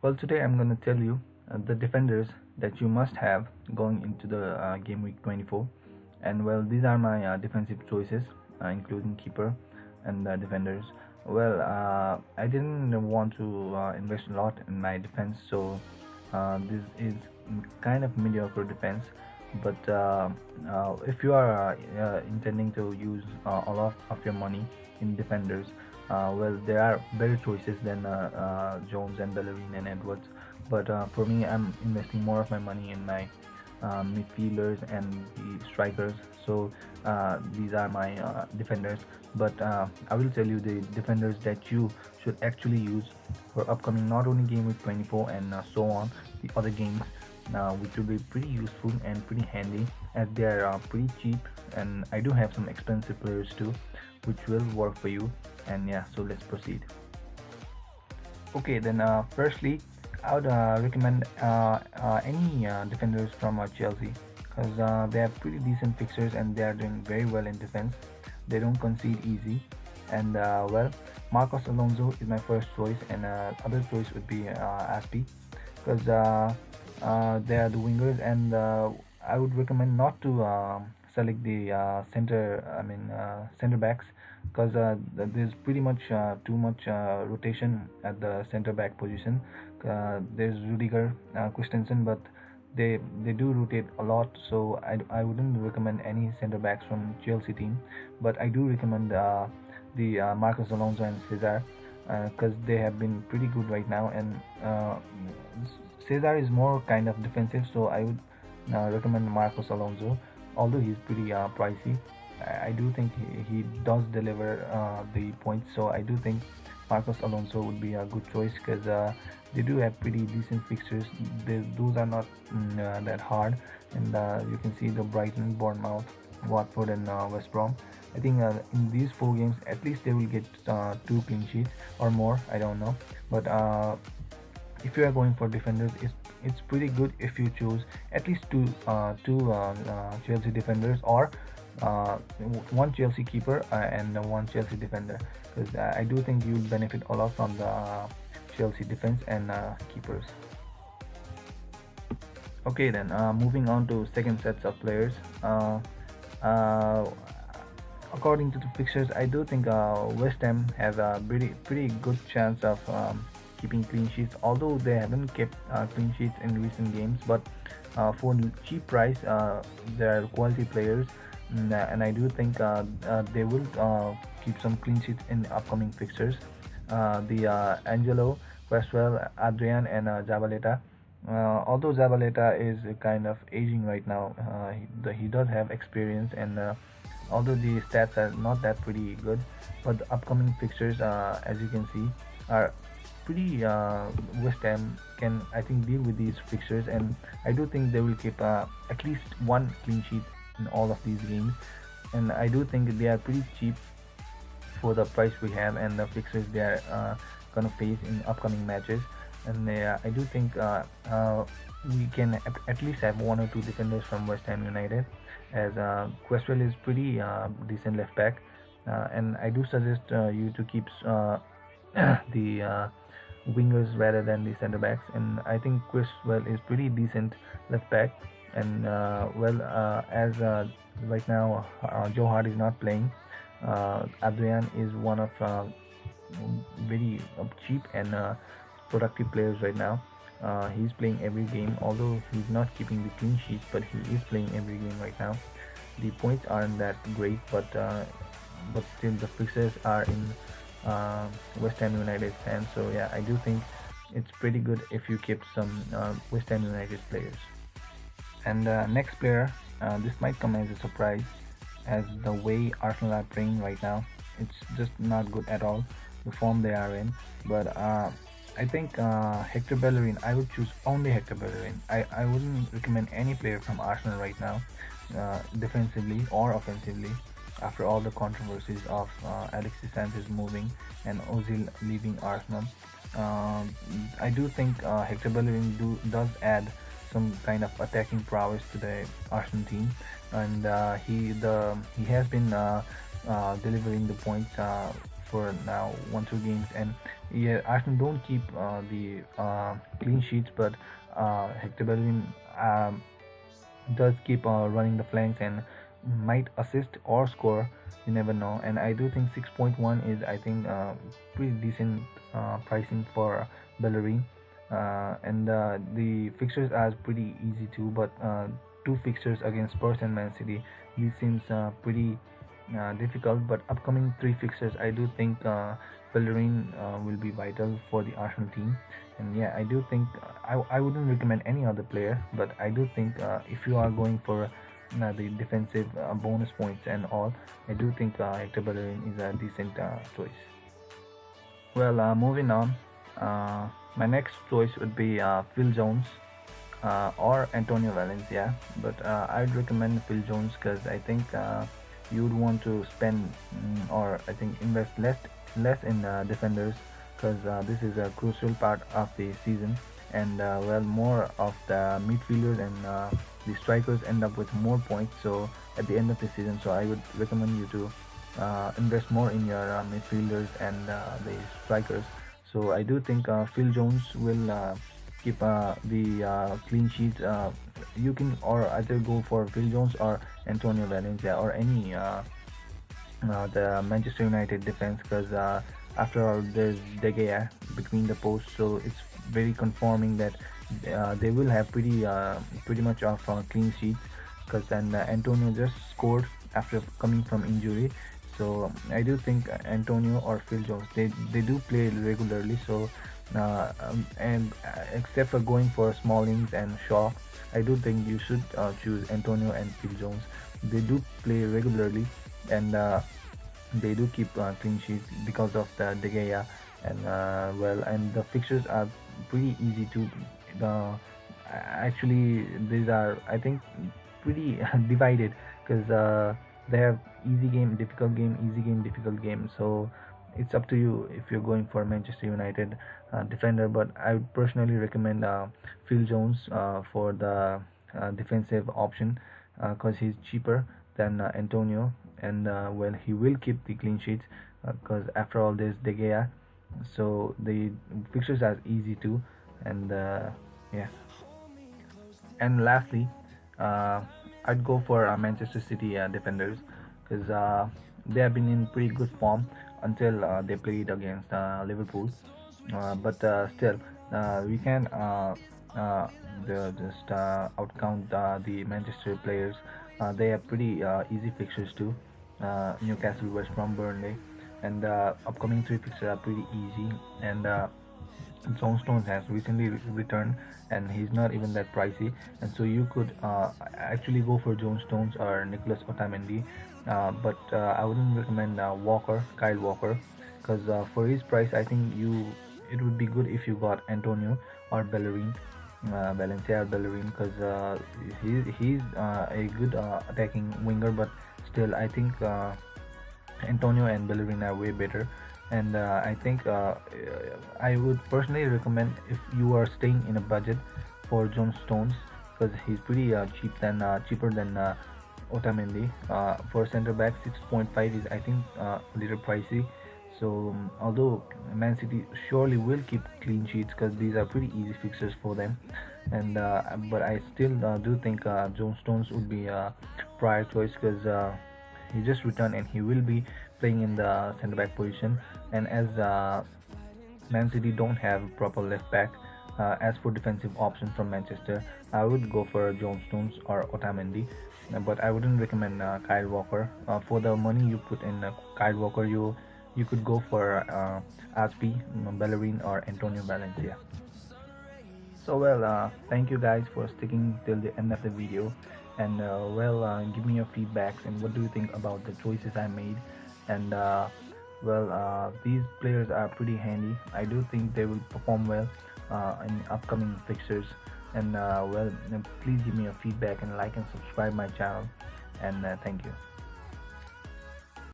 Well, today I'm going to tell you the defenders that you must have going into the game week 24. And well, these are my defensive choices, including keeper and defenders. Well, I didn't want to invest a lot in my defense, so this is kind of mediocre defense. But if you are intending to use a lot of your money in defenders, well, there are better choices than Jones and Bellerin and Edwards. But for me, I'm investing more of my money in my midfielders and the strikers. So these are my defenders. But I will tell you the defenders that you should actually use for upcoming not only game week 24 and so on the other games, which will be pretty useful and pretty handy as they are pretty cheap. And I do have some expensive players too, which will work for you. And yeah, so let's proceed. Okay, then firstly, I would recommend any defenders from Chelsea, because they have pretty decent fixtures and they are doing very well in defense. They don't concede easy, and well, Marcos Alonso is my first choice, and other choice would be Aspi, because they are the wingers, and I would recommend not to select the center backs, because there's pretty much too much rotation at the center back position. There's Rudiger, Christensen, but they do rotate a lot, so I wouldn't recommend any center backs from Chelsea team. But I do recommend the Marcos Alonso and Cesar, because they have been pretty good right now, and Cesar is more kind of defensive, so I would recommend Marcos Alonso, although he's pretty pricey. I do think he does deliver the points, so I do think Marcos Alonso would be a good choice, because they do have pretty decent fixtures. Those are not that hard, and you can see the Brighton, Bournemouth, Watford, and West Brom. I think in these 4 games, at least they will get 2 clean sheets or more. I don't know, but if you are going for defenders, it's pretty good if you choose at least two Chelsea defenders, or one Chelsea keeper and one Chelsea defender, because I do think you'll benefit a lot from the Chelsea defense and keepers. Okay, then moving on to second sets of players. Uh, According to the fixtures, I do think West Ham have a pretty good chance of keeping clean sheets, although they haven't kept clean sheets in recent games. But for cheap price, there are quality players, and I do think they will keep some clean sheets in upcoming fixtures. The Angelo, Cresswell, Adrian, and Zabaleta. Although Zabaleta is kind of aging right now, he does have experience, and although the stats are not that pretty good, but the upcoming fixtures, as you can see, are pretty. West Ham can, I think, deal with these fixtures, and I do think they will keep at least one clean sheet in all of these games. And I do think they are pretty cheap for the price we have and the fixtures they are gonna face in upcoming matches. And I do think we can at least have 1 or 2 defenders from West Ham United, as Cresswell is pretty decent left back, and I do suggest you to keep the wingers rather than the center backs. And I think Cresswell is pretty decent left back, and as right now Joe Hart is not playing, Adrian is one of very cheap and productive players right now. He's playing every game, although he's not keeping the clean sheets, but he is playing every game right now. The points aren't that great, but still the fixtures are in West Ham United hands. So yeah, I do think it's pretty good if you keep some West Ham United players. And next player, this might come as a surprise, as the way Arsenal are playing right now, it's just not good at all, the form they are in. But I think Hector Bellerin, I would choose only Hector Bellerin. I wouldn't recommend any player from Arsenal right now, defensively or offensively, after all the controversies of Alexis Sanchez moving and Ozil leaving Arsenal. I do think Hector Bellerin does add some kind of attacking prowess to the Arsenal team, and he has been delivering the points for now 1-2 games, and yeah, Arsenal don't keep the clean sheets, but Hector Bellerin does keep running the flanks and might assist or score. You never know. And I do think 6.1 is, I think, pretty decent pricing for Bellerin. And the fixtures are pretty easy too, but two fixtures against Spurs and Man City, this seems pretty difficult. But upcoming three fixtures, I do think Bellerin will be vital for the Arsenal team. And yeah, I do think I wouldn't recommend any other player, but I do think if you are going for the defensive bonus points and all, I do think Hector Bellerin is a decent choice. Well, moving on, my next choice would be Phil Jones or Antonio Valencia, but I'd recommend Phil Jones because I think you'd want to spend or I think invest less in defenders, because this is a crucial part of the season, and well, more of the midfielders and the strikers end up with more points so at the end of the season. So I would recommend you to invest more in your midfielders and the strikers. So I do think Phil Jones will keep the clean sheets. You can or either go for Phil Jones or Antonio Valencia or any the Manchester United defense, because after all there's De Gea between the posts, so it's very conforming that they will have pretty much of clean sheets, because then Antonio just scored after coming from injury. So I do think Antonio or Phil Jones, they do play regularly. So and except for going for Smallings and Shaw, I do think you should choose Antonio and Phil Jones. They do play regularly, and they do keep clean sheets because of the De Gea. And well, and the fixtures are pretty easy to actually these are, I think, pretty divided, because they have easy game, difficult game, easy game, difficult game. So it's up to you if you're going for Manchester United defender, but I would personally recommend Phil Jones for the defensive option, because he's cheaper than Antonio, and well, he will keep the clean sheets because after all there's De Gea. So the fixtures are easy too, and yeah. And lastly, uh, I'd go for Manchester City defenders, because they have been in pretty good form until they played against Liverpool. But still, we can just outcount the Manchester players. They have pretty easy fixtures too. Newcastle, West Brom, Burnley, and upcoming three fixtures are pretty easy. And John Stones has recently returned, and he's not even that pricey. And so you could actually go for John Stones or Nicholas Otamendi, but I wouldn't recommend Kyle Walker, because for his price, I think it would be good if you got Antonio or Bellerin, Valencia or Bellerin, because he's a good attacking winger, but still I think Antonio and Bellerin are way better. And I think I would personally recommend, if you are staying in a budget, for John Stones, because he's pretty cheaper than Otamendi. For center back, 6.5 is, I think, a little pricey. So although Man City surely will keep clean sheets, because these are pretty easy fixtures for them, and but I still do think John Stones would be a prior choice, because he just returned and he will be playing in the center back position. And as Man City don't have a proper left back, as for defensive option from Manchester, I would go for John Stones or Otamendi, but I wouldn't recommend Kyle Walker. For the money you put in Kyle Walker, you could go for Bellerin or Antonio Valencia. So well, thank you guys for sticking till the end of the video, and well, give me your feedbacks and what do you think about the choices I made. And well, these players are pretty handy. I do think they will perform well in upcoming fixtures. And well, please give me your feedback and like and subscribe my channel. And thank you.